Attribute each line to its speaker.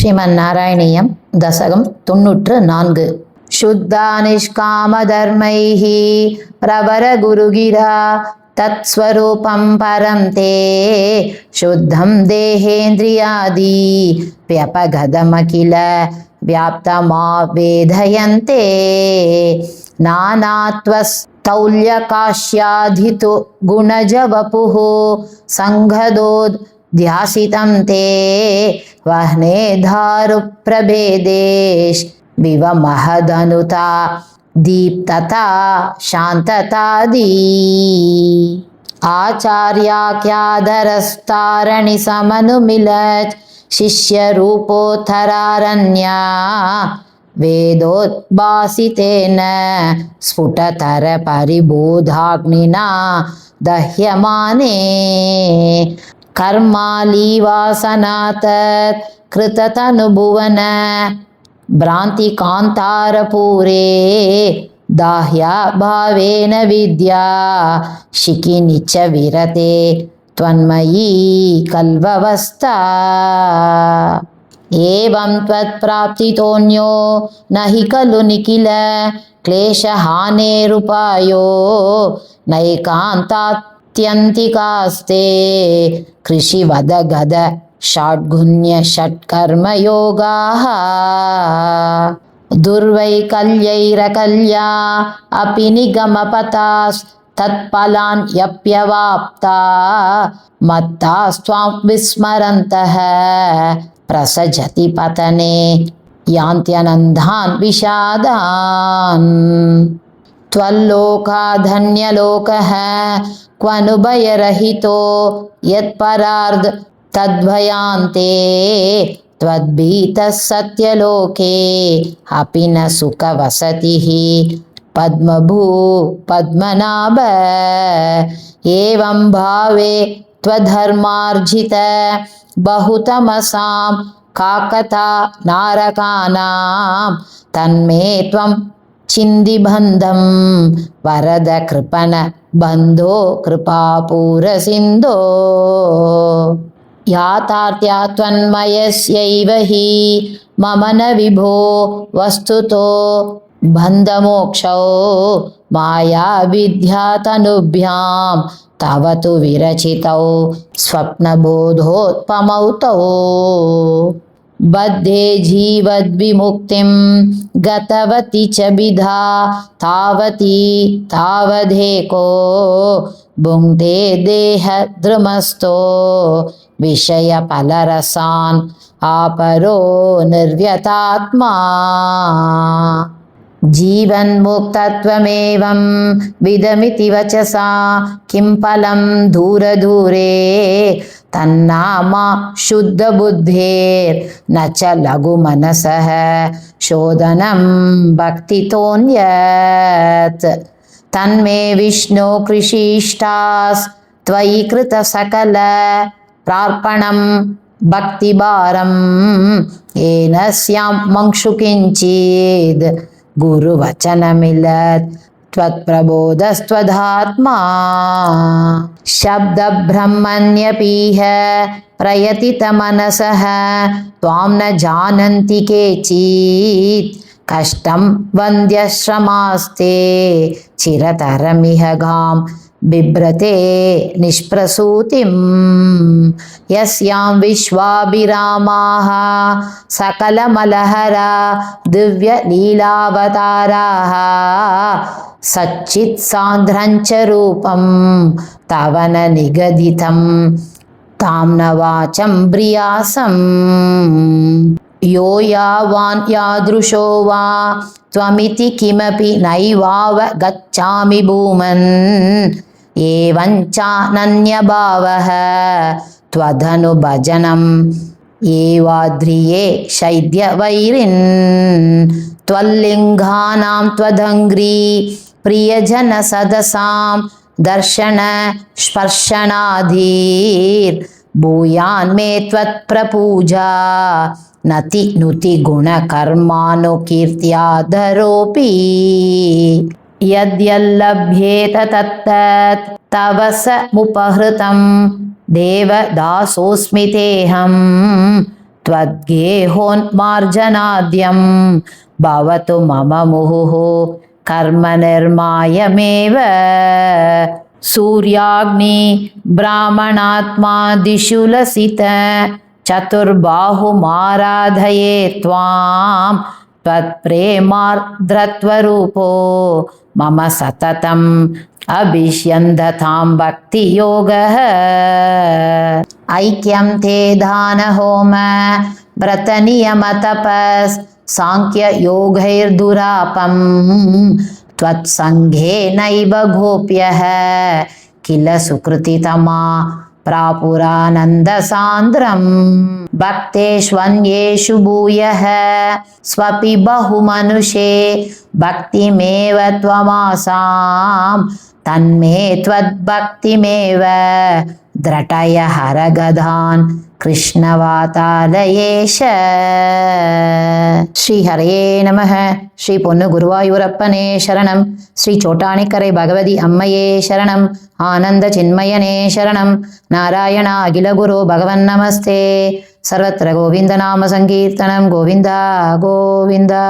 Speaker 1: श्रीमन्नारायणीयं दशकं 94 शुद्धा निष्कामधर्मैः प्रवरगुरुगिरा तत्स्वरूपं परं ते शुद्धं देहेन्द्रियादि व्यपगतमखिल व्याप्तमावेदयन्ते नानात्वस्तौल्यकाश्याधितो गुणजवपुः सङ्घदोध्यासितं ते वह्ने धारुप्रभेदेश विवमहदनुता दीप्तता शान्ततादि आचार्याख्याधरस्तारणि समनुमिलत् शिष्यरूपोत्तरारण्या वेदोद्भासितेन स्फुटतर परिबोधाग्निना दह्यमाने कर्मालीवासनात् कृततनुभुवन भ्रान्तिकान्तारपूरे दाह्या भावेन विद्या शिखिनि च विरते त्वन्मयी कल्ववस्था एवं त्वत्प्राप्तितोऽन्यो न हि खलु निखिल क्लेशहानेरुपायो नैकान्तात्यन्तिकास्ते कृषिवदगद षड्गुण्य षट्कर्मयोगाः दुर्वैकल्यैरकल्या अपि निगमपतास्तत्फलान् यप्यवाप्ता मत्तास्त्वां विस्मरन्तः प्रसजति पतने यान्त्यनन्दान् विषादान् त्वल्लोकाधन्यलोकः क्वनुभयरहितो यत्परार्ध तद्भयान्ते त्वद्भीतः सत्यलोके अपि न सुखवसतिः पद्मभू पद्मनाभ एवं भावे त्वधर्मार्जित बहुतमसां काकता नारकानां तन्मे त्वं चिन्दिबन्धं वरद कृपण बन्धो कृपापूरसिन्धो याथार्थ्या त्वन्मयस्यैव हि मम न विभो वस्तुतो बन्धमोक्षौ मायाविद्या तनुभ्यां तव तु विरचितौ स्वप्नबोधोत्पमौ तौ बद्धे जीवद्विमुक्तिं गतवती च विधा तावती तावदेको भुङ्क्ते देहद्रुमस्थो विषयफलरसान् आपरो निर्व्यतात्मा जीवन्मुक्तत्वमेवं विदमिति वचसा किं फलं दूरदूरे तन्नामा शुद्धबुद्धेर्न च लघुमनसः शोधनं भक्तितोऽन्यत् तन्मे विष्णु कृषिष्टास्त्वयि कृतसकल प्रार्पणं भक्तिभारं येन स्यां मंशु किञ्चिद् गुरुवचनमिलत् त्वत्प्रबोधस्त्वधात्मा शब्दब्रह्मण्यपीह प्रयतितमनसः त्वां न जानन्ति केचित् कष्टं वन्द्यश्रमास्ते चिरतरमिह गां बिभ्रते निष्प्रसूतिं यस्यां विश्वाभिरामाः सकलमलहरा दिव्यलीलावताराः सच्चित्सान्द्रञ्च रूपं तव न निगदितं तां न वाचं ब्रियासं यो यावान् यादृशो वा त्वमिति किमपि नैवावगच्छामि भूमन् एवञ्चानन्यभावः त्वदनुभजनम् एवाद्रिये शैद्यवैरिन् त्वल्लिङ्गानां त्वदङ्घ्री प्रियजनसदसां दर्शन स्पर्शनाधीर्भूयान्मे त्वत्प्रपूजा नति नुति गुणकर्मानुकीर्त्याधरोऽपि यद्यल्लभ्येत तत्तत् तव समुपहृतं देवदासोऽस्मि तेऽहं त्वद्गेहोन्मार्जनाद्यं भवतु मम मुहुः कर्म निर्मायमेव सूर्याग्नि ब्राह्मणात्मादिषु लसित चतुर्बाहुमाराधये त्वां त्वत्प्रेमार्द्रत्वरूपो मम सततम् अभिष्यन्दतां भक्तियोगः ऐक्यं ते दानहोम व्रतनियमतपस् साङ्ख्ययोगैर्दुरापं त्वत्सङ्गेनैव गोप्यः किल सुकृतितमा प्रापुरानन्दसान्द्रम् भक्तेष्वन्येषु भूयः स्वपि बहुमनुषे भक्तिमेव त्वमासां तन्मे त्वद्भक्तिमेव द्रटय हरगदान् कृष्णवातालयेश श्री हरे नमः श्री पोन्नु गुरुवायूरप्पने शरणं श्री चोटानिक्करै भगवती अम्मये शरणं आनंद चिन्मयने शरणं नारायण अखिल गुरु भगवन्नमस्ते सर्वत्र गोविंद नाम संकीर्तनं गोविंदा गोविंदा।